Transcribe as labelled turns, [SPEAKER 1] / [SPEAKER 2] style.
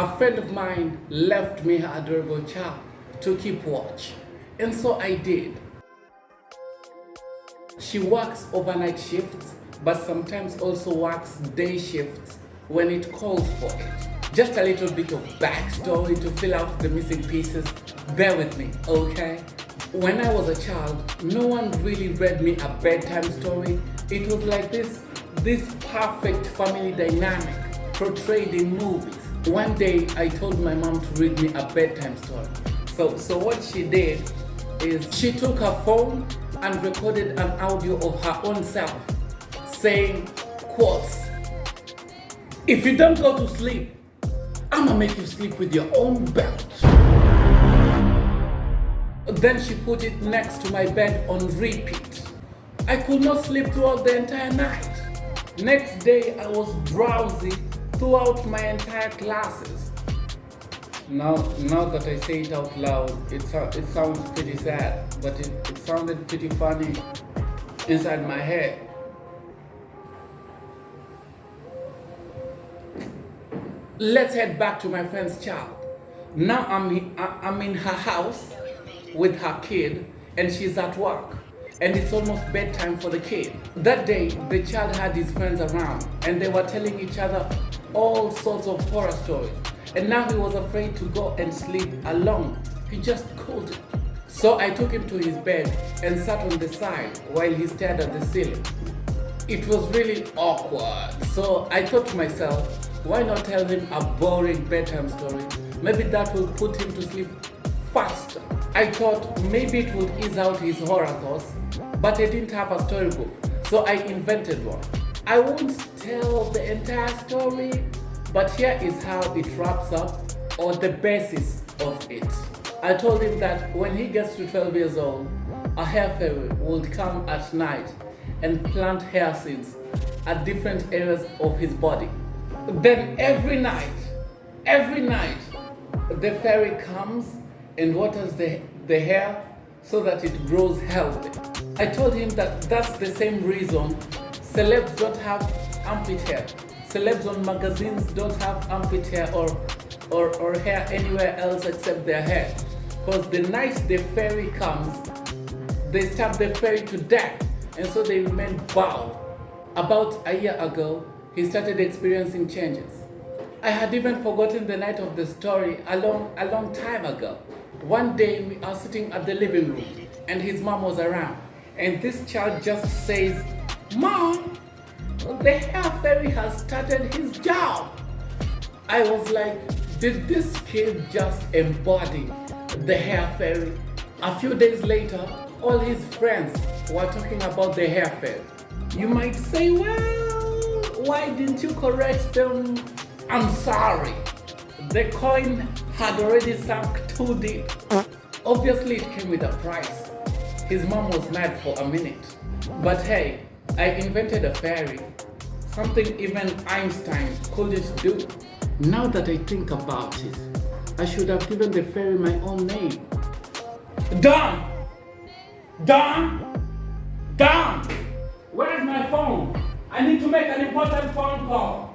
[SPEAKER 1] A friend of mine left me her adorable child to keep watch, and so I did. She works overnight shifts, but sometimes also works day shifts when it calls for it. Just a little bit of backstory to fill out the missing pieces. Bear with me, okay? When I was a child, no one really read me a bedtime story. It was like this perfect family dynamic portrayed in movies. One day, I told my mom to read me a bedtime story. So what she did is she took her phone and recorded an audio of her own self saying, quotes, "If you don't go to sleep, I'ma make you sleep with your own belt." Then she put it next to my bed on repeat. I could not sleep throughout the entire night. Next day, I was drowsy throughout my entire classes. Now that I say it out loud, it sounds pretty sad, but it sounded pretty funny inside my head. Let's head back to my friend's child. Now I'm in her house with her kid, and she's at work, and it's almost bedtime for the kid. That day, the child had his friends around, and they were telling each other all sorts of horror stories. And now he was afraid to go and sleep alone. He just couldn't. So I took him to his bed and sat on the side while he stared at the ceiling. It was really awkward. So I thought to myself, why not tell him a boring bedtime story? Maybe that will put him to sleep faster. I thought maybe it would ease out his horror thoughts, but I didn't have a storybook, so I invented one. I won't tell the entire story, but here is how it wraps up, or the basis of it. I told him that when he gets to 12 years old, a hair fairy would come at night and plant hair seeds at different areas of his body. Then every night, the fairy comes and waters the hair so that it grows healthy. I told him that that's the same reason celebs don't have armpit hair. Celebs on magazines don't have armpit hair or hair anywhere else except their hair. Because the night the fairy comes, they stab the fairy to death, and so they remain bowed. About a year ago, he started experiencing changes. I had even forgotten the night of the story a long time ago. One day we are sitting at the living room and his mom was around, and this child just says, "Mom, the hair fairy has started his job." I was like, did this kid just embody the hair fairy? A few days later, all his friends were talking about the hair fairy. You might say, well, why didn't you correct them? I'm sorry. The coin had already sunk too deep. Obviously, it came with a price. His mom was mad for a minute. But hey, I invented a fairy. Something even Einstein couldn't do. Now that I think about it, I should have given the fairy my own name. Don! Where's my phone? I need to make an important phone call.